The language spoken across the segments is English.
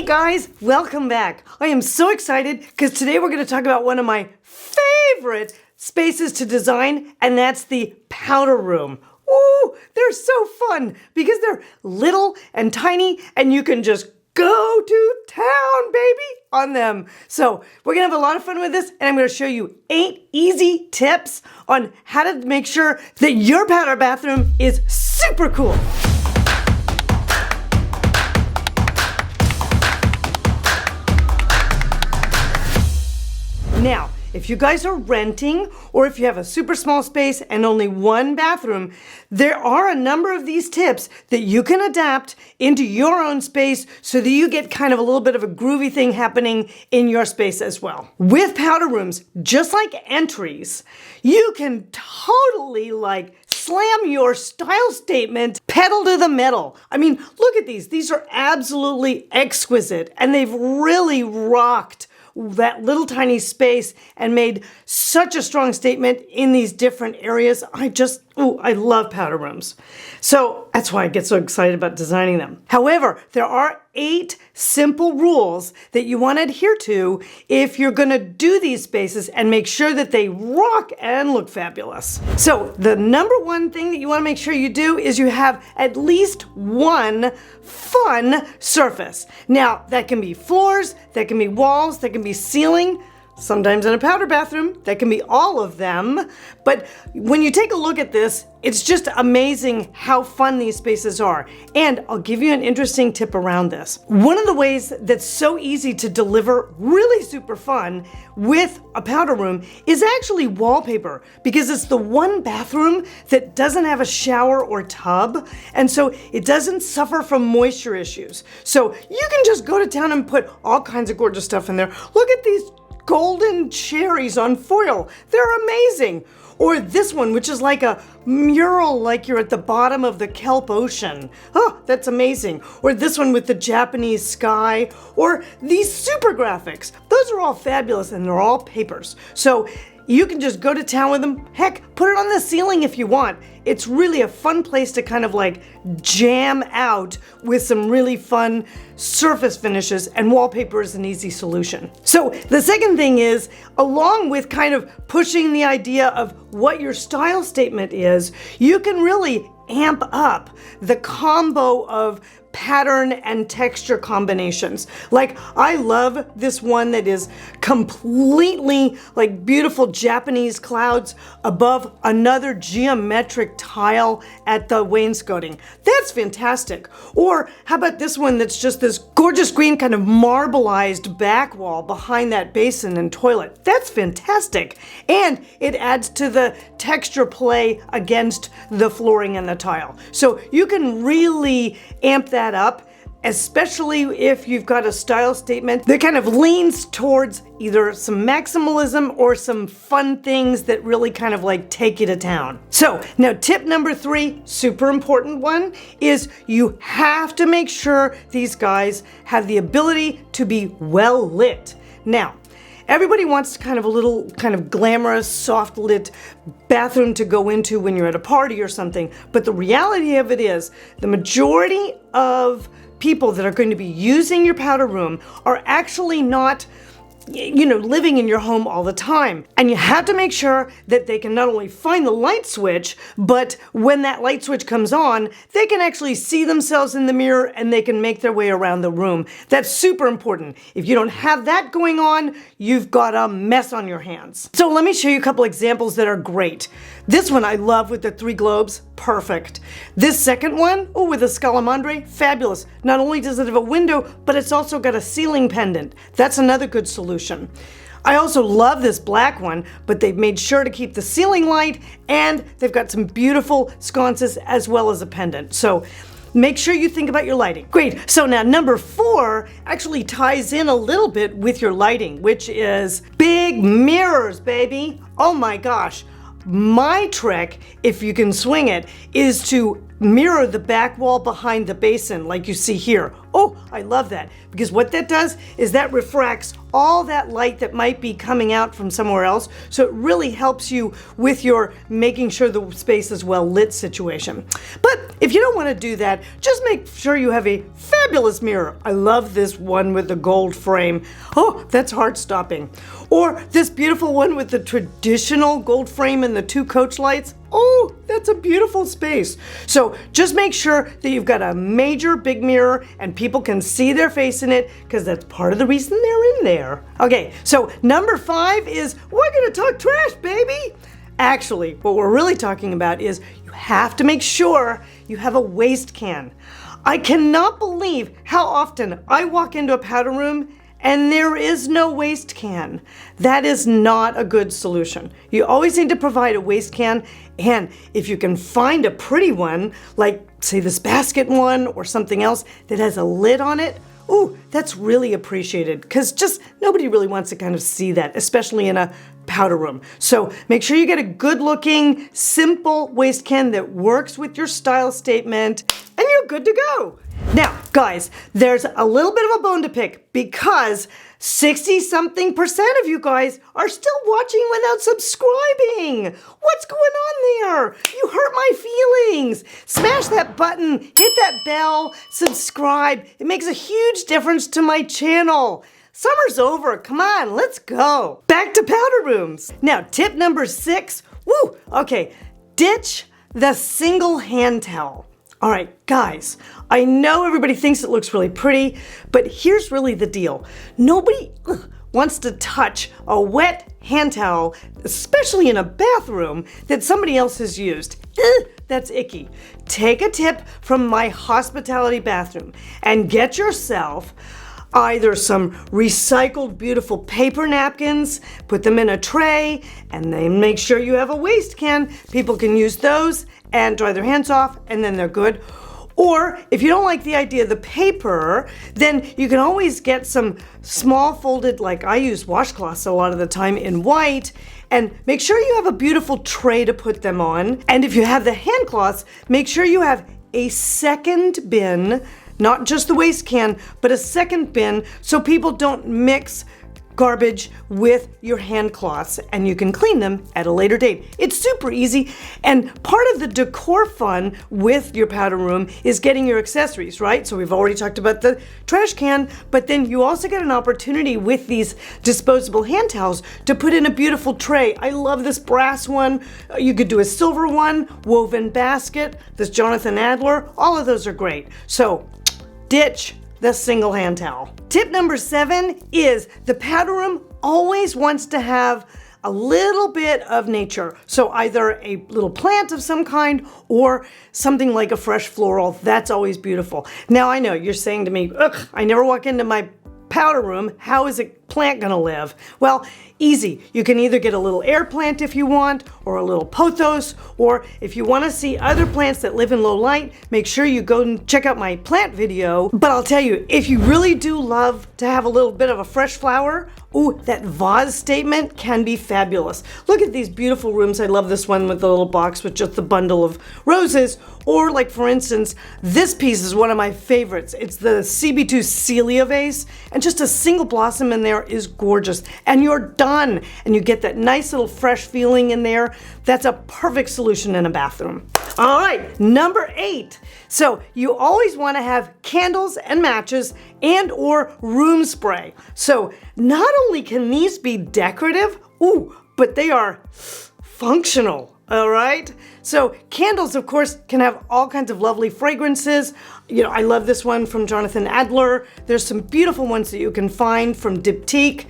Guys, welcome back. I am so excited because today we're going to talk about one of my favorite spaces to design, and that's the powder room. Ooh, they're so fun because they're little and tiny and you can just go to town, baby, on them. So we're going to have a lot of fun with this, and I'm going to show you 8 easy tips on how to make sure that your powder bathroom is super cool. Now, if you guys are renting or if you have a super small space and only one bathroom, there are a number of these tips that you can adapt into your own space so that you get kind of a little bit of a groovy thing happening in your space as well. With powder rooms, just like entries, you can totally slam your style statement pedal to the metal. I mean, look at these. These are absolutely exquisite, and they've really rocked that little tiny space and made such a strong statement in these different areas. I love powder rooms. So that's why I get so excited about designing them. However, there are 8 simple rules that you want to adhere to if you're going to do these spaces and make sure that they rock and look fabulous. So the number one thing that you want to make sure you do is you have at least one fun surface. Now, that can be floors, that can be walls, that can be ceiling. Sometimes in a powder bathroom, that can be all of them. But when you take a look at this, it's just amazing how fun these spaces are. And I'll give you an interesting tip around this. One of the ways that's so easy to deliver really super fun with a powder room is actually wallpaper, because it's the one bathroom that doesn't have a shower or tub, and so it doesn't suffer from moisture issues. So you can just go to town and put all kinds of gorgeous stuff in there. Look at these golden cherries on foil. They're amazing. Or this one, which is like a mural, like you're at the bottom of the kelp ocean. Oh, that's amazing. Or this one with the Japanese sky. Or these super graphics. Those are all fabulous, and they're all papers. So you can just go to town with them. Heck, put it on the ceiling if you want. It's really a fun place to kind of jam out with some really fun surface finishes, and wallpaper is an easy solution. So the second thing is, along with kind of pushing the idea of what your style statement is, you can really amp up the combo of pattern and texture combinations. I love this one that is completely beautiful Japanese clouds above another geometric tile at the wainscoting. That's fantastic. Or how about this one that's just this gorgeous green kind of marbleized back wall behind that basin and toilet. That's fantastic. And it adds to the texture play against the flooring and the tile. So you can really amp that up, especially if you've got a style statement that kind of leans towards either some maximalism or some fun things that really kind of take you to town. So now tip number 3, super important one, is you have to make sure these guys have the ability to be well lit. Now, everybody wants kind of a little glamorous, soft lit bathroom to go into when you're at a party or something. But the reality of it is, the majority of people that are going to be using your powder room are actually not living in your home all the time. And you have to make sure that they can not only find the light switch, but when that light switch comes on, they can actually see themselves in the mirror and they can make their way around the room. That's super important. If you don't have that going on, you've got a mess on your hands. So let me show you a couple examples that are great. This one I love with the 3 globes, perfect. This second one, with a scalamandre, fabulous. Not only does it have a window, but it's also got a ceiling pendant. That's another good solution. I also love this black one, but they've made sure to keep the ceiling light, and they've got some beautiful sconces as well as a pendant. So make sure you think about your lighting. Great. So now number 4 actually ties in a little bit with your lighting, which is big mirrors, baby. Oh my gosh. My trick, if you can swing it, is to mirror the back wall behind the basin like you see here. Oh, I love that, because what that does is that refracts all that light that might be coming out from somewhere else. So it really helps you with your making sure the space is well lit situation. But if you don't want to do that, just make sure you have a fabulous mirror. I love this one with the gold frame. Oh, that's heart stopping. Or this beautiful one with the traditional gold frame and the 2 coach lights. Oh, that's a beautiful space. So just make sure that you've got a major big mirror and people can see their face in it, because that's part of the reason they're in there. Okay, so number 5 is, we're gonna talk trash, baby. Actually, what we're really talking about is you have to make sure you have a waste can. I cannot believe how often I walk into a powder room and there is no waste can. That is not a good solution. You always need to provide a waste can, and if you can find a pretty one, like say this basket one or something else that has a lid on it, ooh, that's really appreciated, because just nobody really wants to kind of see that, especially in a powder room. So make sure you get a good looking, simple waste can that works with your style statement, and you're good to go. Now, guys, there's a little bit of a bone to pick, because 60-something% of you guys are still watching without subscribing. What's going on there? You hurt my feelings. Smash that button, hit that bell, subscribe. It makes a huge difference to my channel. Summer's over. Come on, let's go. Back to powder rooms. Now, tip number 6. Woo! Okay, ditch the single hand towel. All right, guys, I know everybody thinks it looks really pretty, but here's really the deal. Nobody wants to touch a wet hand towel, especially in a bathroom that somebody else has used. That's icky. Take a tip from my hospitality bathroom and get yourself either some recycled beautiful paper napkins, put them in a tray, and then make sure you have a waste can. People can use those and dry their hands off, and then they're good. Or if you don't like the idea of the paper, then you can always get some small folded, like I use washcloths a lot of the time in white, and make sure you have a beautiful tray to put them on. And if you have the hand cloths, make sure you have a second bin, not just the waste can, but a second bin, so people don't mix garbage with your hand cloths, and you can clean them at a later date. It's super easy, and part of the decor fun with your powder room is getting your accessories, right? So we've already talked about the trash can, but then you also get an opportunity with these disposable hand towels to put in a beautiful tray. I love this brass one. You could do a silver one, woven basket, this Jonathan Adler, all of those are great. So ditch the single hand towel. Tip number 7 is the powder room always wants to have a little bit of nature. So either a little plant of some kind or something like a fresh floral. That's always beautiful. Now I know you're saying to me, ugh, I never walk into my powder room. How is a plant gonna live? Well, easy. You can either get a little air plant if you want, or a little pothos, or if you want to see other plants that live in low light, make sure you go and check out my plant video. But I'll tell you, if you really do love to have a little bit of a fresh flower, ooh, that vase statement can be fabulous. Look at these beautiful rooms. I love this one with the little box with just the bundle of roses. Or like, for instance, this piece is one of my favorites. It's the CB2 Celia vase, and just a single blossom in there is gorgeous. And you're done, and you get that nice little fresh feeling in there. That's a perfect solution in a bathroom. All right, number 8. So you always want to have candles and matches and or room spray. So not only can these be decorative, ooh, but they are functional. All right. So candles, of course, can have all kinds of lovely fragrances. You know, I love this one from Jonathan Adler. There's some beautiful ones that you can find from Diptyque.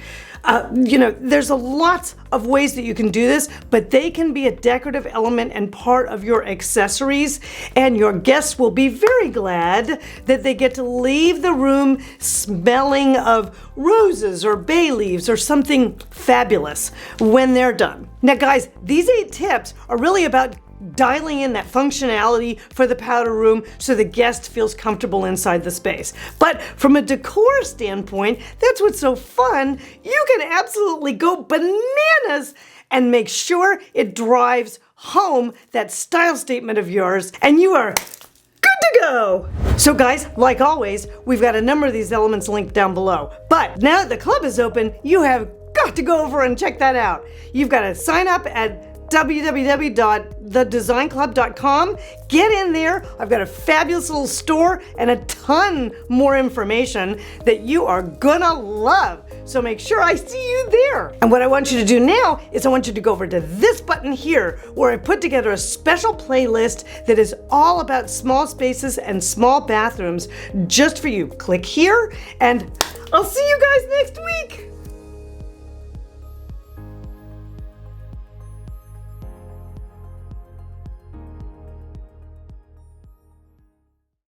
You know, there's a lot of ways that you can do this, but they can be a decorative element and part of your accessories, and your guests will be very glad that they get to leave the room smelling of roses or bay leaves or something fabulous when they're done. Now guys, these 8 tips are really about dialing in that functionality for the powder room so the guest feels comfortable inside the space. But from a decor standpoint, that's what's so fun. You can absolutely go bananas and make sure it drives home that style statement of yours, and you are good to go. So guys, like always, we've got a number of these elements linked down below. But now that the club is open, you have got to go over and check that out. You've got to sign up at www.thedesignClub.com. Get in there. I've got a fabulous little store and a ton more information that you are gonna love. So make sure I see you there. And what I want you to do now is I want you to go over to this button here where I put together a special playlist that is all about small spaces and small bathrooms just for you. Click here and I'll see you guys next week.